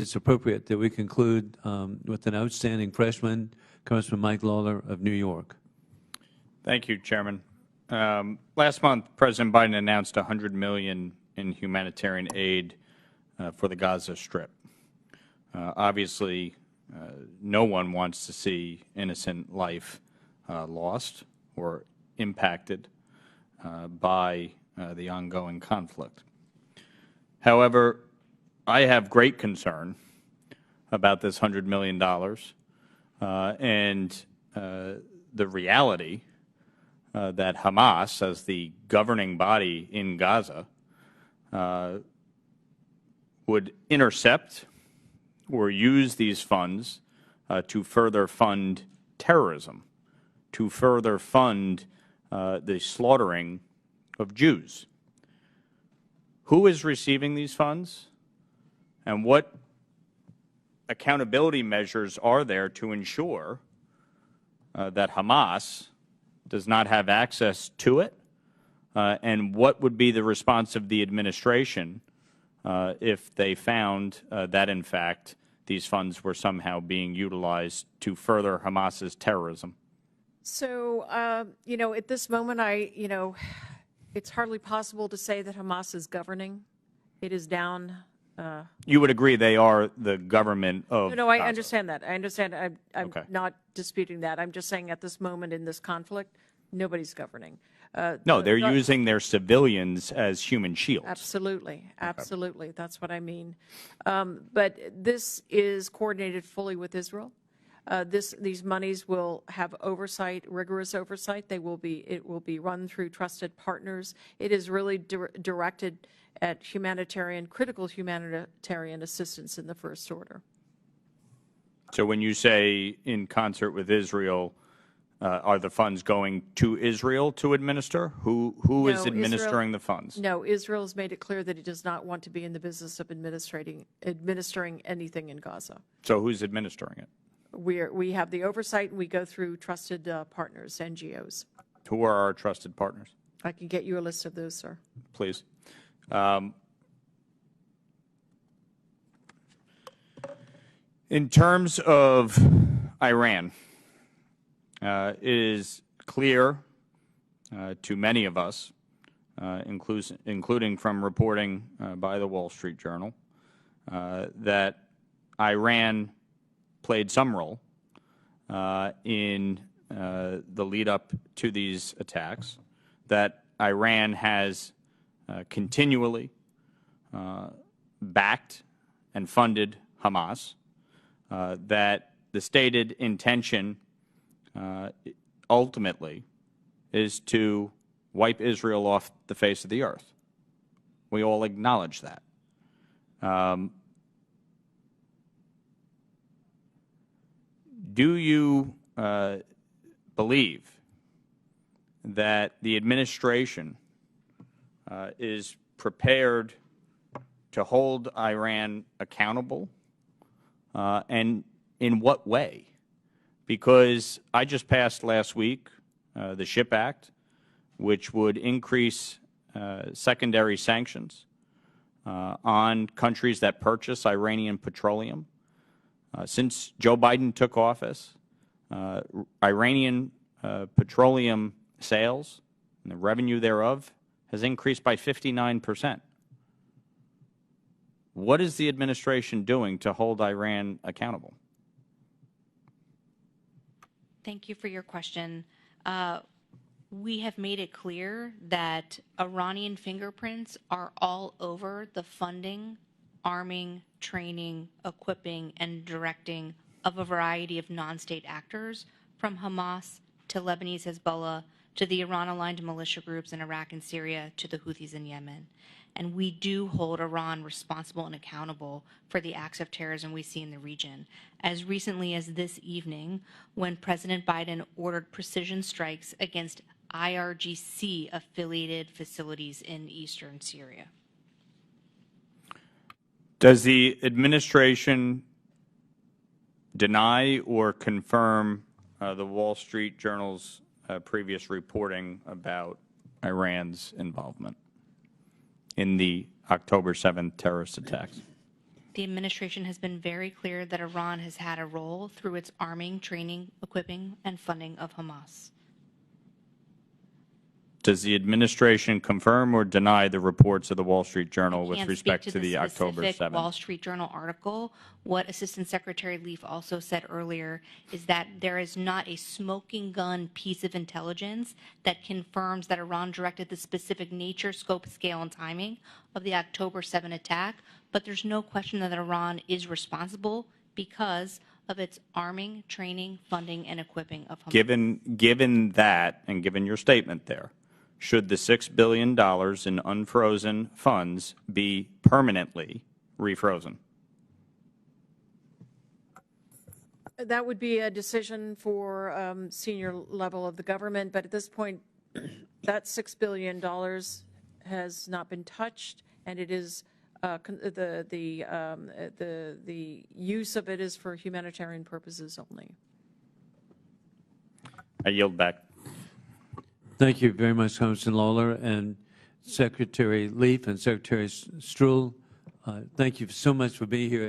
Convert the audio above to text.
it's appropriate that we conclude with an outstanding freshman, Congressman Mike Lawler of New York. Thank you, Chairman. Last month, President Biden announced $100 million in humanitarian aid for the Gaza Strip. Obviously, no one wants to see innocent life lost or impacted by the ongoing conflict. However, I have great concern about this $100 million and the reality that Hamas, as the governing body in Gaza, would intercept or use these funds to further fund terrorism, to further fund the slaughtering of Jews. Who is receiving these funds, and what accountability measures are there to ensure that Hamas does not have access to it, and what would be the response of the administration if they found that, in fact, these funds were somehow being utilized to further Hamas's terrorism? So, at this moment, it's hardly possible to say that Hamas is governing. It is down. You would agree they are the government of No, I Gaza. understand that. I understand. I'm Okay. not disputing that. I'm just saying at this moment in this conflict, nobody's governing. No, they're using their civilians as human shields. Absolutely. Absolutely. Okay. That's what I mean. But this is coordinated fully with Israel. These monies will have oversight, rigorous oversight. It will be run through trusted partners. It is really directed at critical humanitarian assistance in the first order. So when you say in concert with Israel, are the funds going to Israel to administer? Who is administering the funds? No, Israel has made it clear that it does not want to be in the business of administering anything in Gaza. So who's administering it? We have the oversight, and we go through trusted partners, NGOs. Who are our trusted partners? I can get you a list of those, sir. Please. In terms of Iran, it is clear to many of us, including from reporting by the Wall Street Journal, that Iran played some role in the lead up to these attacks, that Iran has continually backed and funded Hamas, that the stated intention ultimately is to wipe Israel off the face of the earth. We all acknowledge that. Do you believe that the administration is prepared to hold Iran accountable, and in what way? Because I just passed last week the SHIP Act, which would increase secondary sanctions on countries that purchase Iranian petroleum. Since Joe Biden took office, Iranian petroleum sales and the revenue thereof has increased by 59%. What is the administration doing to hold Iran accountable? Thank you for your question. We have made it clear that Iranian fingerprints are all over the funding, arming, training, equipping, and directing of a variety of non-state actors, from Hamas to Lebanese Hezbollah to the Iran-aligned militia groups in Iraq and Syria to the Houthis in Yemen. And we do hold Iran responsible and accountable for the acts of terrorism we see in the region. As recently as this evening, when President Biden ordered precision strikes against IRGC-affiliated facilities in eastern Syria. Does the administration deny or confirm the Wall Street Journal's previous reporting about Iran's involvement in the October 7th terrorist attacks? The administration has been very clear that Iran has had a role through its arming, training, equipping, and funding of Hamas. Does the administration confirm or deny the reports of the Wall Street Journal with Can't respect speak to the October specific 7th? Wall Street Journal article. What Assistant Secretary Leaf also said earlier is that there is not a smoking gun piece of intelligence that confirms that Iran directed the specific nature, scope, scale, and timing of the October 7 attack, but there's no question that Iran is responsible because of its arming, training, funding, and equipping of Hamas. Given that, and given your statement there, should the $6 billion in unfrozen funds be permanently refrozen? That would be a decision for senior level of the government, but at this point, that $6 billion has not been touched, and it is the use of it is for humanitarian purposes only. I yield back. Thank you very much, Congressman Lawler, and Secretary Leaf and Secretary Struhl. Thank you so much for being here.